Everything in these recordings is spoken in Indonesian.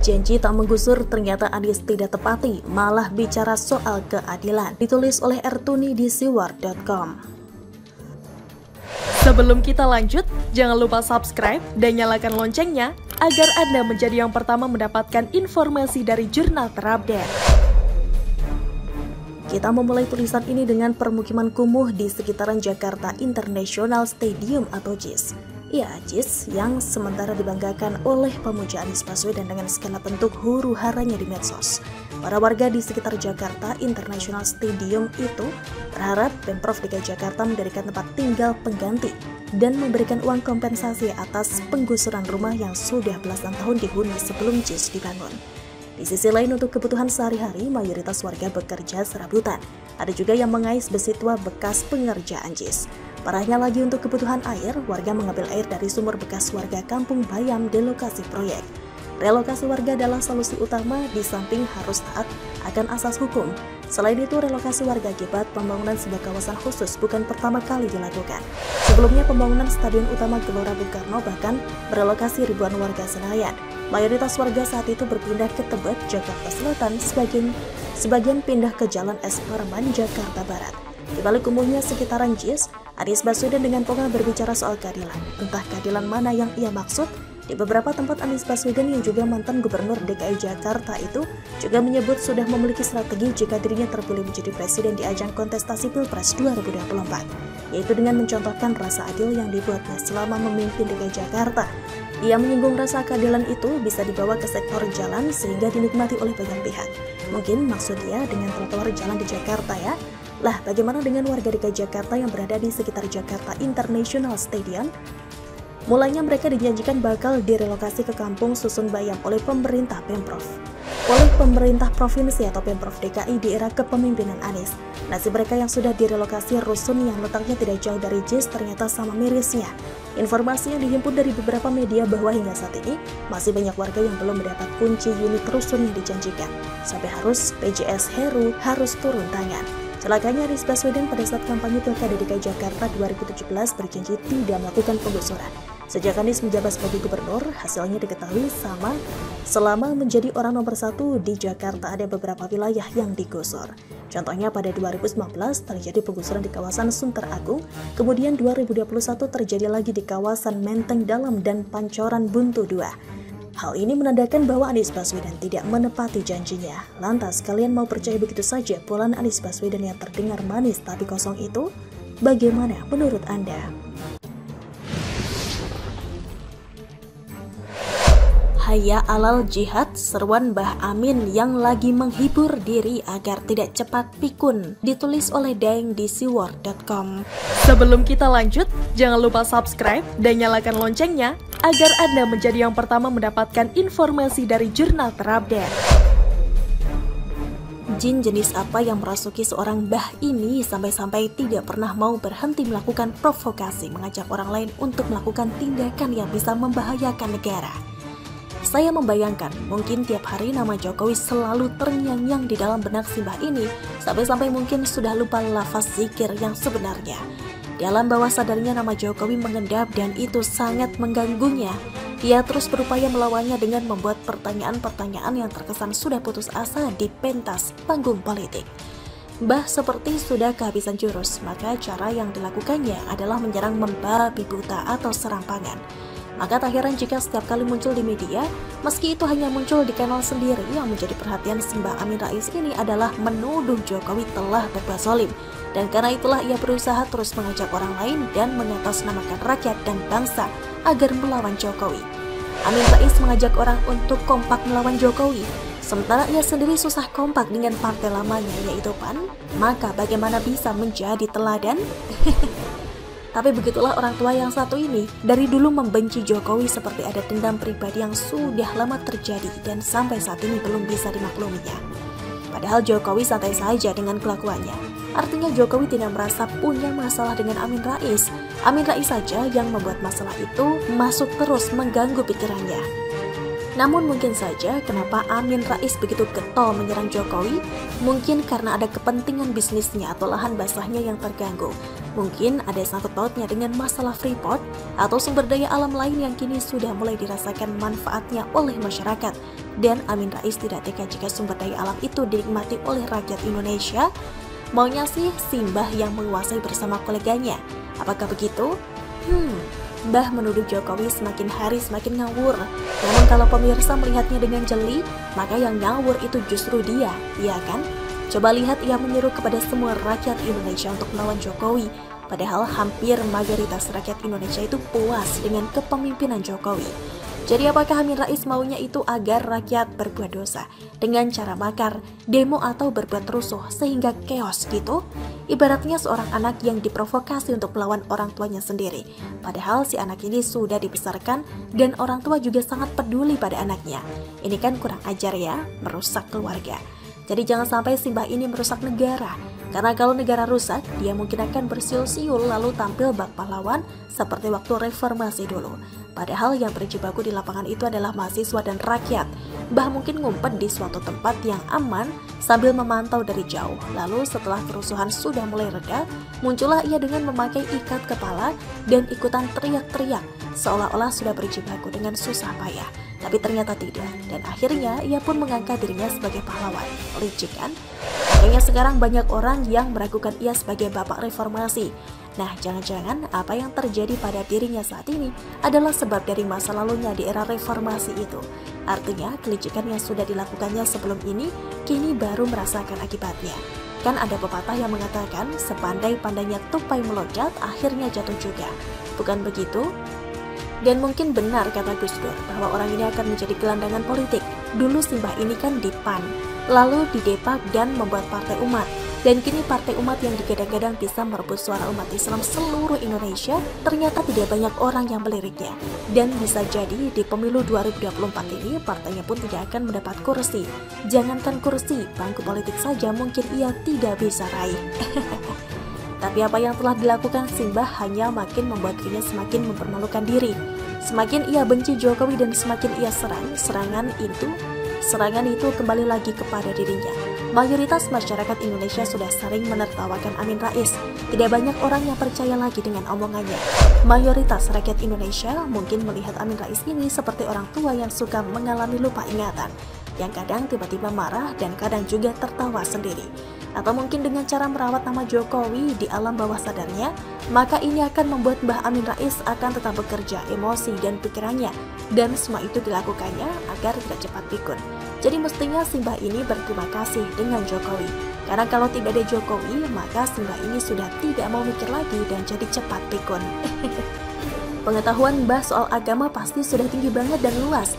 Janji tak menggusur, ternyata Anies tidak tepati, malah bicara soal keadilan. Ditulis oleh Ertuni di siwar.com. Sebelum kita lanjut, jangan lupa subscribe dan nyalakan loncengnya agar Anda menjadi yang pertama mendapatkan informasi dari jurnal terupdate. Kita memulai tulisan ini dengan permukiman kumuh di sekitaran Jakarta International Stadium atau JIS. Ya, JIS yang sementara dibanggakan oleh pemuja Anies Baswedan dengan segala bentuk huru-haranya di medsos. Para warga di sekitar Jakarta International Stadium itu berharap Pemprov DKI Jakarta mendirikan tempat tinggal pengganti dan memberikan uang kompensasi atas penggusuran rumah yang sudah belasan tahun dihuni sebelum JIS dibangun. Di sisi lain, untuk kebutuhan sehari-hari, mayoritas warga bekerja serabutan. Ada juga yang mengais besi tua bekas pengerjaan JIS. Parahnya lagi, untuk kebutuhan air, warga mengambil air dari sumur bekas warga Kampung Bayam di lokasi proyek. Relokasi warga adalah solusi utama di samping harus taat akan asas hukum. Selain itu, relokasi warga akibat pembangunan sebuah kawasan khusus bukan pertama kali dilakukan. Sebelumnya, pembangunan Stadion Utama Gelora Bung Karno bahkan merelokasi ribuan warga Senayan. Mayoritas warga saat itu berpindah ke Tebet, Jakarta Selatan, sebagian pindah ke Jalan Es Parman, Jakarta Barat. Di balik kumuhnya sekitaran JIS, Anies Baswedan dengan pola berbicara soal keadilan. Entah keadilan mana yang ia maksud. Di beberapa tempat, Anies Baswedan yang juga mantan gubernur DKI Jakarta itu juga menyebut sudah memiliki strategi jika dirinya terpilih menjadi presiden di ajang kontestasi Pilpres 2024, yaitu dengan mencontohkan rasa adil yang dibuatnya selama memimpin DKI Jakarta. Ia menyinggung rasa keadilan itu bisa dibawa ke sektor jalan sehingga dinikmati oleh banyak pihak. Mungkin maksud dia dengan trotoar jalan di Jakarta ya. Lah, bagaimana dengan warga DKI Jakarta yang berada di sekitar Jakarta International Stadium? Mulanya mereka dijanjikan bakal direlokasi ke Kampung Susun Bayam oleh pemerintah Pemprov. Oleh pemerintah provinsi atau Pemprov DKI di era kepemimpinan Anies. Nasib mereka yang sudah direlokasi rusun yang letaknya tidak jauh dari JIS ternyata sama mirisnya. Informasi yang dihimpun dari beberapa media bahwa hingga saat ini masih banyak warga yang belum mendapat kunci unit rusun yang dijanjikan. Sampai harus PJS Heru harus turun tangan. Celakanya, Anies Baswedan pada saat kampanye Pilkada DKI Jakarta 2017 berjanji tidak melakukan penggusuran. Sejak Anies menjabat sebagai gubernur, hasilnya diketahui sama. Selama menjadi orang nomor 1 di Jakarta, ada beberapa wilayah yang digusur. Contohnya pada 2019 terjadi penggusuran di kawasan Sunter Agung, kemudian 2021 terjadi lagi di kawasan Menteng Dalam dan Pancoran Buntu 2. Hal ini menandakan bahwa Anies Baswedan tidak menepati janjinya. Lantas, kalian mau percaya begitu saja pulaan Anies Baswedan yang terdengar manis tapi kosong itu? Bagaimana menurut Anda? Hayya alal jihad, seruan Mbah Amin yang lagi menghibur diri agar tidak cepat pikun. Ditulis oleh Daeng di siwar.com. Sebelum kita lanjut, jangan lupa subscribe dan nyalakan loncengnya agar Anda menjadi yang pertama mendapatkan informasi dari jurnal terupdate. Jin jenis apa yang merasuki seorang Mbah ini sampai-sampai tidak pernah mau berhenti melakukan provokasi, mengajak orang lain untuk melakukan tindakan yang bisa membahayakan negara. Saya membayangkan mungkin tiap hari nama Jokowi selalu terngiang-ngiang di dalam benak si Mbah ini, sampai-sampai mungkin sudah lupa lafaz zikir yang sebenarnya. Dalam bawah sadarnya nama Jokowi mengendap dan itu sangat mengganggunya. Ia terus berupaya melawannya dengan membuat pertanyaan-pertanyaan yang terkesan sudah putus asa di pentas panggung politik. Mbah seperti sudah kehabisan jurus, maka cara yang dilakukannya adalah menyerang membabi buta atau serampangan. Maka tak heran jika setiap kali muncul di media, meski itu hanya muncul di kanal sendiri, yang menjadi perhatian Mbah Amin Rais ini adalah menuduh Jokowi telah berbuat zalim. Dan karena itulah ia berusaha terus mengajak orang lain dan mengatasnamakan rakyat dan bangsa agar melawan Jokowi. Amin Rais mengajak orang untuk kompak melawan Jokowi, sementara ia sendiri susah kompak dengan partai lamanya yaitu PAN. Maka bagaimana bisa menjadi teladan? Tapi begitulah orang tua yang satu ini, dari dulu membenci Jokowi seperti ada dendam pribadi yang sudah lama terjadi dan sampai saat ini belum bisa dimakluminya. Padahal Jokowi santai saja dengan kelakuannya. Artinya Jokowi tidak merasa punya masalah dengan Amin Rais. Amin Rais saja yang membuat masalah itu masuk terus mengganggu pikirannya. Namun mungkin saja kenapa Amin Rais begitu getol menyerang Jokowi, mungkin karena ada kepentingan bisnisnya atau lahan basahnya yang terganggu. Mungkin ada sangkut pautnya dengan masalah Freeport atau sumber daya alam lain yang kini sudah mulai dirasakan manfaatnya oleh masyarakat. Dan Amin Rais tidak tega jika sumber daya alam itu dinikmati oleh rakyat Indonesia. Maunya sih Simbah yang menguasai bersama koleganya. Apakah begitu? Mbah menuduh Jokowi semakin hari semakin ngawur. Namun kalau pemirsa melihatnya dengan jeli, maka yang ngawur itu justru dia, ya kan? Coba lihat, ia menyeru kepada semua rakyat Indonesia untuk melawan Jokowi. Padahal hampir mayoritas rakyat Indonesia itu puas dengan kepemimpinan Jokowi. Jadi apakah Amin Rais maunya itu agar rakyat berbuat dosa dengan cara makar, demo atau berbuat rusuh sehingga chaos gitu? Ibaratnya seorang anak yang diprovokasi untuk melawan orang tuanya sendiri. Padahal si anak ini sudah dibesarkan dan orang tua juga sangat peduli pada anaknya. Ini kan kurang ajar ya, merusak keluarga. Jadi jangan sampai Simbah ini merusak negara. Karena kalau negara rusak, dia mungkin akan bersiul-siul lalu tampil bak pahlawan seperti waktu reformasi dulu. Padahal yang berjibaku di lapangan itu adalah mahasiswa dan rakyat. Mbah mungkin ngumpet di suatu tempat yang aman sambil memantau dari jauh. Lalu setelah kerusuhan sudah mulai reda, muncullah ia dengan memakai ikat kepala dan ikutan teriak-teriak seolah-olah sudah berjibaku dengan susah payah. Tapi ternyata tidak, dan akhirnya ia pun mengangkat dirinya sebagai pahlawan. Licik kan? Makanya sekarang banyak orang yang meragukan ia sebagai bapak reformasi. Nah, jangan-jangan apa yang terjadi pada dirinya saat ini adalah sebab dari masa lalunya di era reformasi itu. Artinya, kelicikan yang sudah dilakukannya sebelum ini, kini baru merasakan akibatnya. Kan ada pepatah yang mengatakan, sepandai-pandainya tupai meloncat, akhirnya jatuh juga. Bukan begitu? Dan mungkin benar kata Gus Dur bahwa orang ini akan menjadi gelandangan politik. Dulu Simbah ini kan di PAN, lalu di Depak dan membuat Partai Umat. Dan kini Partai Umat yang digadang-gadang bisa merebut suara umat Islam seluruh Indonesia, ternyata tidak banyak orang yang meliriknya. Dan bisa jadi di pemilu 2024 ini partainya pun tidak akan mendapat kursi. Jangankan kursi, bangku politik saja mungkin ia tidak bisa raih. Tapi apa yang telah dilakukan Simbah hanya makin membuat dirinya semakin mempermalukan diri. Semakin ia benci Jokowi dan semakin ia serangan itu kembali lagi kepada dirinya. Mayoritas masyarakat Indonesia sudah sering menertawakan Amin Rais. Tidak banyak orang yang percaya lagi dengan omongannya. Mayoritas rakyat Indonesia mungkin melihat Amin Rais ini seperti orang tua yang suka mengalami lupa ingatan, yang kadang tiba-tiba marah dan kadang juga tertawa sendiri. Atau mungkin dengan cara merawat nama Jokowi di alam bawah sadarnya, maka ini akan membuat Mbah Amin Rais akan tetap bekerja emosi dan pikirannya, dan semua itu dilakukannya agar tidak cepat pikun. Jadi mestinya Simbah ini berterima kasih dengan Jokowi, karena kalau tidak ada Jokowi, maka Simbah ini sudah tidak mau mikir lagi dan jadi cepat pikun. Pengetahuan Mbah soal agama pasti sudah tinggi banget dan luas.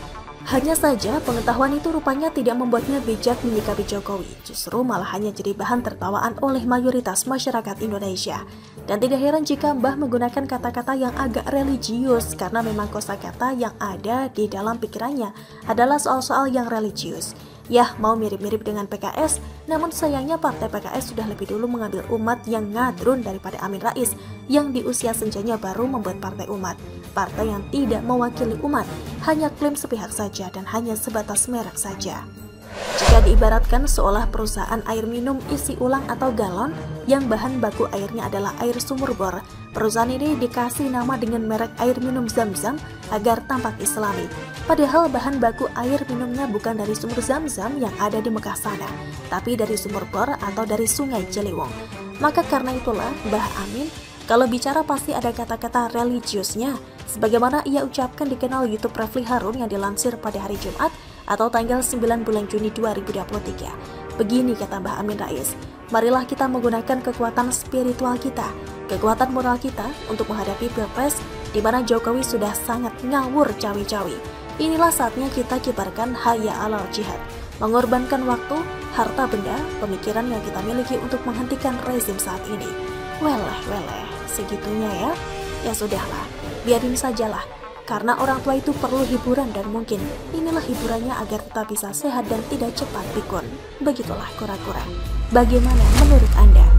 Hanya saja pengetahuan itu rupanya tidak membuatnya bijak menyikapi Jokowi, justru malah hanya jadi bahan tertawaan oleh mayoritas masyarakat Indonesia. Dan tidak heran jika Mbah menggunakan kata-kata yang agak religius, karena memang kosakata yang ada di dalam pikirannya adalah soal-soal yang religius. Yah, mau mirip-mirip dengan PKS, namun sayangnya partai PKS sudah lebih dulu mengambil umat yang ngadrun daripada Amin Rais, yang di usia senjanya baru membuat partai umat. Partai yang tidak mewakili umat, hanya klaim sepihak saja dan hanya sebatas merek saja. Jika diibaratkan seolah perusahaan air minum isi ulang atau galon yang bahan baku airnya adalah air sumur bor, perusahaan ini dikasih nama dengan merek air minum Zam-Zam agar tampak islami. Padahal bahan baku air minumnya bukan dari sumur Zam-Zam yang ada di Mekah sana, tapi dari sumur bor atau dari sungai Ciliwung. Maka karena itulah Mbah Amin kalau bicara pasti ada kata-kata religiusnya, sebagaimana ia ucapkan di kanal YouTube Refli Harun yang dilansir pada hari Jumat atau tanggal 9 bulan Juni 2023. Begini kata Mbah Amin Rais, marilah kita menggunakan kekuatan spiritual kita, kekuatan moral kita untuk menghadapi Pilpres di mana Jokowi sudah sangat ngawur cawi-cawi. Inilah saatnya kita kibarkan hayya alal jihad, mengorbankan waktu, harta benda, pemikiran yang kita miliki untuk menghentikan rezim saat ini. Weleh, segitunya ya. Ya sudahlah, biarin sajalah. Karena orang tua itu perlu hiburan dan mungkin inilah hiburannya agar tetap bisa sehat dan tidak cepat pikun. Begitulah kura-kura. Bagaimana menurut Anda?